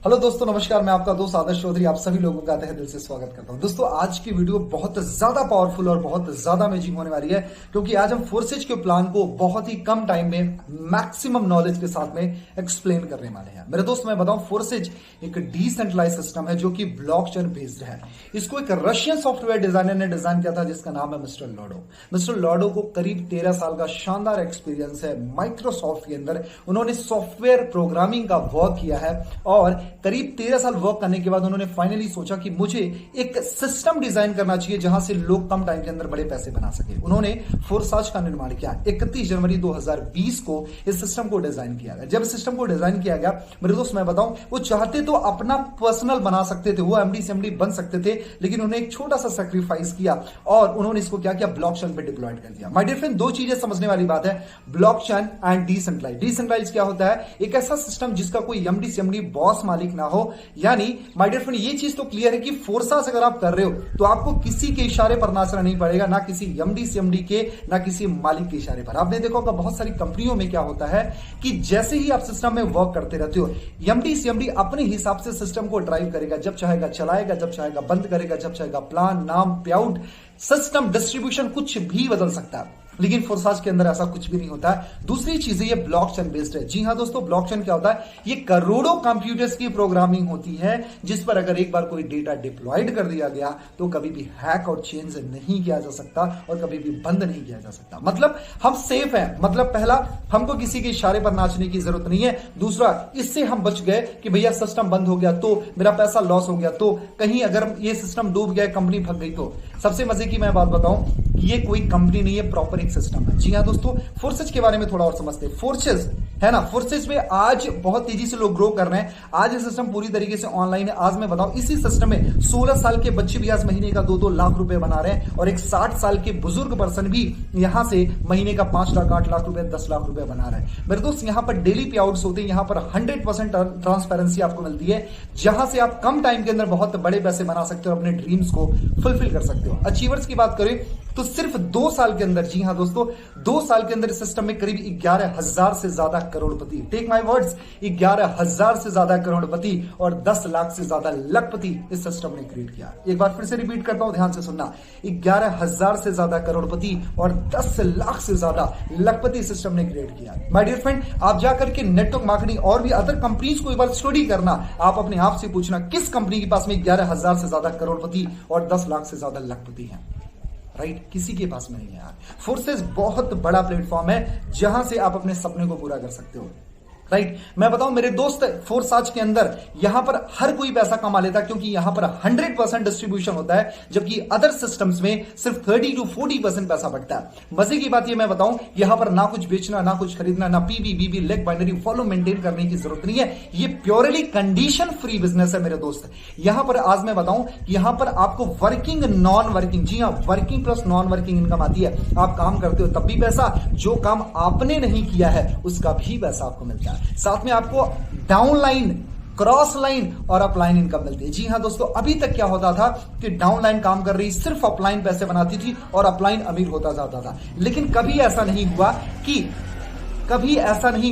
Hello दोस्तों, नमस्कार। मैं आपका दोस्त आदर्श चौधरी आप सभी लोगों का तहे दिल से स्वागत करता हूं। दोस्तों, आज की वीडियो बहुत ज्यादा पावरफुल और बहुत ज्यादा अमेजिंग होने वाली है, क्योंकि आज हम फोर्सेज के प्लान को बहुत ही कम टाइम में मैक्सिमम नॉलेज के साथ में एक्सप्लेन करने वाले हैं। मेरे दोस्त, मैं बताऊं, फोर्सेज एक डिसेंट्रलाइज सिस्टम है जो कि ब्लॉकचेन बेस्ड है। इसको एक रशियन सॉफ्टवेयर डिजाइनर ने डिजाइन किया था, जिसका नाम है मिस्टर लॉडो। मिस्टर लॉडो को करीब 13 साल का शानदार एक्सपीरियंस है माइक्रोसॉफ्ट के अंदर। उन्होंने सॉफ्टवेयर प्रोग्रामिंग का वर्क किया है और करीब 13 साल वर्क करने के बाद उन्होंने फाइनली सोचा कि मुझे एक सिस्टम डिजाइन करना चाहिए जहां से लोग कम टाइम के अंदर बड़े पैसे बना सके। उन्होंने फोर्साज का निर्माण किया। 31 जनवरी 2020 को इस सिस्टम को डिजाइन किया गया। जब इस सिस्टम को डिजाइन किया गया, मेरे दोस्त, मैं बताऊं, वो चाहते तो अपना पर्सनल बना सकते थे, वो एमडी सीएमडी बन सकते थे, लेकिन उन्होंने एक छोटा सा सैक्रिफाइस किया और उन्होंने इसको क्या किया, ब्लॉकचेन पे डिप्लॉयड कर दिया। माय डियर फ्रेंड, दो चीजें समझने वाली बात है, ब्लॉकचेन एंड डिसेंट्रलाइज। डिसेंट्रलाइज क्या होता है? एक ऐसा सिस्टम जिसका कोई एमडी सीएमडी बॉस मालिक ना हो। यानी माय डियर फ्रेंड, ये चीज तो क्लियर है कि फोर्सास अगर आप कर रहे हो तो आपको किसी के इशारे पर नाचना नहीं पड़ेगा, ना किसी एमडी सीएमडी के, ना किसी मालिक के इशारे पर। आपने देखा होगा बहुत सारी कंपनियों में क्या होता है कि जैसे ही आप सिस्टम में वर्क करते रहते हो, एमडी सीएमडी अपने हिसाब से सिस्टम को ड्राइव करेगा, जब चाहेगा चलाएगा, जब चाहेगा बंद करेगा, जब चाहेगा प्लान, नाम, पे आउट, सिस्टम डिस्ट्रीब्यूशन कुछ भी बदल सकता है। लेकिन फोर्साज के अंदर ऐसा कुछ भी नहीं होता है। दूसरी चीज ये ब्लॉकचेन बेस्ड है। जी हां दोस्तों, ब्लॉकचेन क्या होता है? ये करोड़ों कंप्यूटर्स की प्रोग्रामिंग होती है, जिस पर अगर एक बार कोई डेटा डिप्लॉयड कर दिया गया तो कभी भी हैक और चेंज नहीं किया जा सकता और कभी भी बंद नहीं किया जा सकता। मतलब हम सेफ हैं। मतलब पहला, हमको किसी के इशारे पर नाचने की जरूरत नहीं है। दूसरा, इससे हम बच गए कि भैया सिस्टम बंद हो गया तो, मेरा पैसा लॉस हो गया तो, कहीं अगर ये सिस्टम डूब गया, कंपनी भग गई तो। सबसे मजे की मैं बात बताऊं, ये कोई कंपनी नहीं है, प्रॉपर एक सिस्टम है। जी हां दोस्तों, फोर्सेज के बारे में थोड़ा और समझते हैं। फोर्सेज है ना, फोर्सेज में आज बहुत तेजी से लोग ग्रो कर रहे हैं। आज ये सिस्टम पूरी तरीके से ऑनलाइन है। आज मैं बताऊं, इसी सिस्टम में 16 साल के बच्चे भी आज महीने का 2-2 लाख रुपए बना रहे हैं और एक 60 साल के बुजुर्ग पर्सन भी यहां से महीने का 5 लाख, 8 लाख रुपए, 10 लाख रुपए बना रहे हैं। मेरे दोस्त, यहां पर डेली पे आउट्स होते हैं। यहां पर 100% ट्रांसपेरेंसी आपको मिलती है, जहां से आप कम टाइम के अंदर बहुत बड़े पैसे बना सकते हो, अपने ड्रीम्स को फुलफिल कर सकते हो। अचीवर्स की बात करें तो सिर्फ 2 साल के अंदर, जी हां दोस्तों, 2 साल के अंदर इस सिस्टम में करीब 11,000 से ज्यादा करोड़पति, टेक माय वर्ड्स, 11,000 से ज्यादा करोड़पति और 10 लाख से ज्यादा लखपति इस सिस्टम ने क्रिएट किया। एक बार फिर से रिपीट करता हूं, ध्यान से सुनना। 11,000 से ज्यादा करोड़पति और 10 लाख से ज्यादा लखपति सिस्टम ने क्रिएट किया। माय डियर फ्रेंड, आप जाकर के नेटवर्क मार्केटिंग और भी अदर कंपनीज को एक बार स्टडी करना। आप अपने आप से पूछना, किस कंपनी के पास में 11,000 से ज्यादा करोड़पति और 10 लाख से ज्यादा लखपति हैं? राइट, किसी के पास में नहीं है यार। फोर्सेज बहुत बड़ा प्लेटफॉर्म है जहां से आप अपने सपने को पूरा कर सकते हो। राइट, मैं बताऊं मेरे दोस्त, फोर्साज के अंदर यहां पर हर कोई पैसा कमा लेता है, क्योंकि यहां पर 100% डिस्ट्रीब्यूशन होता है, जबकि अदर सिस्टम्स में सिर्फ 30 to 40% पैसा बचता है। मजे की बात यह मैं बताऊं, यहां पर ना कुछ बेचना, ना कुछ खरीदना, ना पीबी बीबी लेग बाइनरी फॉलो मेंटेन करने की जरूरत नहीं है। ये प्योरली कंडीशन फ्री बिजनेस है मेरे दोस्त। यहां पर आज मैं बताऊं, यहां पर आपको वर्किंग, नॉन वर्किंग, जी हां, working plus non working income आती है। आप काम करते हो तब भी पैसा, जो काम आपने नहीं किया है उसका भी पैसा आपको मिलता है। साथ में आपको डाउन लाइन, क्रॉस लाइन और अपलाइन इनकम मिलती है। जी हां दोस्तों, अभी तक क्या होता था कि डाउन लाइन काम कर रही सिर्फ अपलाइन पैसे बनाती थी और अपलाइन अमीर होता जाता था। लेकिन कभी ऐसा नहीं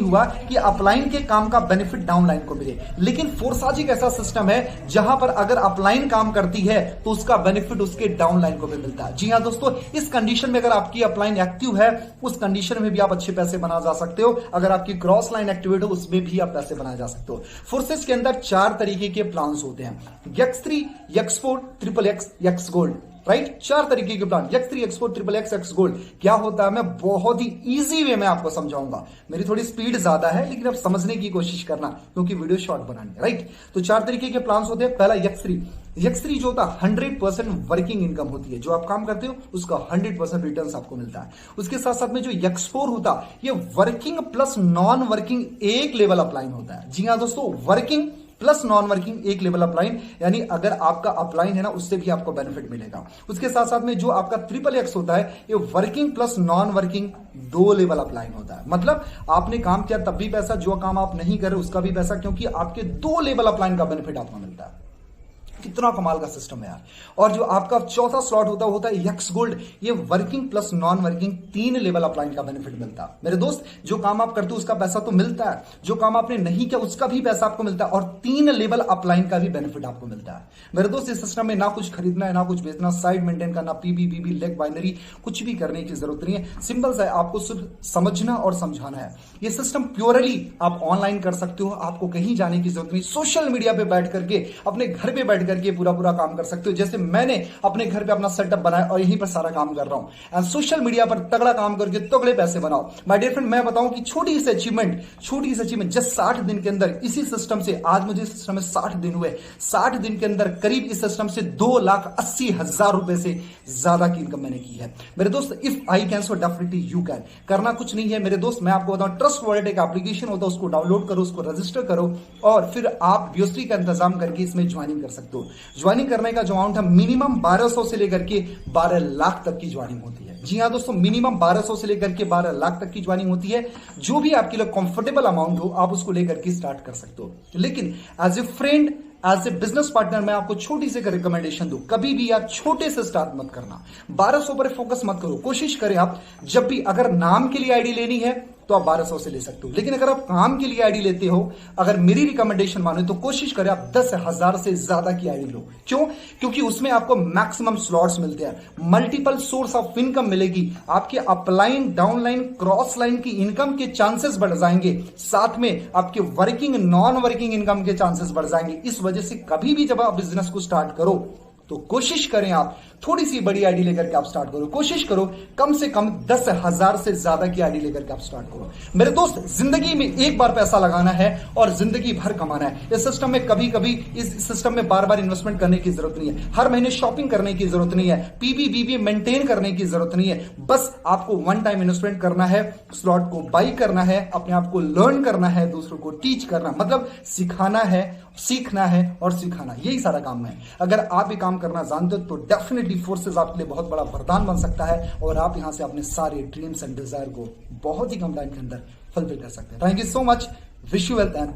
हुआ कि अपलाइन के काम का बेनिफिट डाउनलाइन को मिले। लेकिन फोर्साज एक ऐसा सिस्टम है जहां पर अगर अपलाइन काम करती है तो उसका बेनिफिट उसके डाउनलाइन को भी मिलता है। जी हां दोस्तों, इस कंडीशन में अगर आपकी अपलाइन एक्टिव है, उस कंडीशन में भी आप अच्छे पैसे बना जा सकते हो। अगर आपकी क्रॉस लाइन एक्टिवेट हो, उसमें भी आप पैसे बना जा सकते हो। फोर्सेज के अंदर 4 तरीके के प्लान्स होते हैं, X3, X4, XXX, X gold. Right, 4 तरीके के plan, X3, X4, XXX, X gold. क्या होता है, मैं बहुत ही इजी वे में आपको समझाऊंगा। मेरी थोड़ी स्पीड ज्यादा है, लेकिन अब समझने की कोशिश करना, क्योंकि वीडियो शॉर्ट बनानी है। राइट, तो 4 तरीके के प्लान्स होते हैं। पहला X3 जो होता है 100% वर्किंग इनकम होती है। जो आप काम करते हो उसका 100% रिटर्न आपको मिलता है। उसके साथ साथ में जो X4 होता है, ये वर्किंग प्लस नॉन वर्किंग एक लेवल अपलाइन होता है। जी हां दोस्तों, वर्किंग प्लस नॉन वर्किंग एक लेवल अपलाइन, यानी अगर आपका अपलाइन है ना, उससे भी आपको बेनिफिट मिलेगा। उसके साथ साथ में जो आपका XXX होता है, ये working plus non working 2 level upline होता है। मतलब आपने काम किया तब भी पैसा, जो काम आप नहीं कर रहे उसका भी पैसा, क्योंकि आपके 2 लेवल अपलाइन का बेनिफिट आपको मिलता है। कितना कमाल का सिस्टम है यार। और जो आपका चौथा स्लॉट होता है यक्स गोल्ड। ये working plus non working 3 level upline का बेनिफिट मिलता है मेरे दोस्त। जो काम आप करते हो उसका पैसा तो मिलता है, जो काम आपने नहीं किया उसका भी पैसा आपको मिलता है, और 3 लेवल अपलाइन का भी बेनिफिट आपको मिलता है मेरे दोस्त। इस सिस्टम में ना कुछ खरीदना है, ना कुछ बेचना, साइड मेंटेन करना, पीबी लेग बाइनरी कुछ भी करने की जरूरत नहीं है। सिंपल सा है, आपको सिर्फ समझना और समझाना है। ये सिस्टम प्योरली आप ऑनलाइन कर सकते हो, आपको कहीं जाने की जरूरत नहीं। सोशल मीडिया पे बैठ करके, अपने घर पे बैठ करके पूरा काम कर सकते हो। जैसे मैंने अपने घर पे अपना सेटअप बनाया और यहीं पर सारा काम कर रहा हूं। एंड सोशल मीडिया पर तगड़ा काम करके तगड़े पैसे बनाओ। माय डियर फ्रेंड, मैं बताऊं कि छोटी सी अचीवमेंट जस्ट 60 दिन के अंदर इसी सिस्टम से, आज मुझे सिस्टम में 60 दिन हुए, 60 दिन के अंदर करीब इस सिस्टम से 2,80,000 रुपए से ज्यादा की इनकम मैंने की है मेरे दोस्त। If I can so definitely you can. करना कुछ नहीं है मेरे दोस्त, मैं आपको बताऊं, ट्रस्ट वॉलेट एक एप्लीकेशन होता है, उसको डाउनलोड करो, उसको रजिस्टर करो और फिर आप बीओसी का इंतजाम करके इसमें ज्वाइनिंग कर सकते हो। ज्वाइनिंग करने का जो अमाउंट है मिनिमम 1200 से लेकर के 12 लाख तक की ज्वाइनिंग होती है। जी हां दोस्तों, मिनिमम 1200 से लेकर के 12 लाख तक की ज्वाइनिंग होती है। जो भी आपके लिए कंफर्टेबल अमाउंट हो आप उसको लेकर के स्टार्ट कर सकते हो। लेकिन as a friend, as a business partner, मैं आपको छोटी सी रिकमेंडेशन दूं, कभी भी आप छोटे से स्टार्ट मत करना। 1200 पर फोकस मत करो। कोशिश करें आप जब भी, अगर नाम के लिए आईडी लेनी है तो आप 1200 से ले सकते हो, लेकिन अगर आप काम के लिए आईडी लेते हो, अगर मेरी रिकमेंडेशन मानो तो कोशिश करें आप 10,000 से ज्यादा की आईडी लो। क्यों? क्योंकि उसमें आपको मैक्सिमम स्लॉट्स मिलते हैं, मल्टीपल सोर्स ऑफ इनकम मिलेगी, आपके अपलाइन, डाउनलाइन, क्रॉस लाइन की इनकम के चांसेस बढ़ जाएंगे, साथ में आपके वर्किंग, नॉन वर्किंग इनकम के चांसेस बढ़ जाएंगे। इस वजह से कभी भी जब आप बिजनेस को स्टार्ट करो तो कोशिश करें आप थोड़ी सी बड़ी आईडी लेकर के आप स्टार्ट करो। कोशिश करो कम से कम 10,000 से ज्यादा की आईडी लेकर के आप स्टार्ट करो मेरे दोस्त। जिंदगी में एक बार पैसा लगाना है और जिंदगी भर कमाना है। इस सिस्टम में कभी कभी, इस सिस्टम में बार बार इन्वेस्टमेंट करने की जरूरत नहीं है, हर महीने शॉपिंग करने की जरूरत नहीं है, पीबी मेंटेन करने की जरूरत नहीं है। बस आपको वन टाइम इन्वेस्टमेंट करना है, स्लॉट को बाई करना है, अपने आप को लर्न करना है, दूसरों को टीच करना, मतलब सिखाना है, सीखना है और सिखाना, यही सारा काम है। अगर आप ये काम करना जानते हो तो डेफिनेटली फोर्सेस आपके लिए बहुत बड़ा वरदान बन सकता है और आप यहां से अपने सारे ड्रीम्स एंड डिजायर को बहुत ही कम टाइम के अंदर फुलफिल कर सकते हैं। Thank you so much, wish you wealth and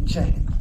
जय हिंद।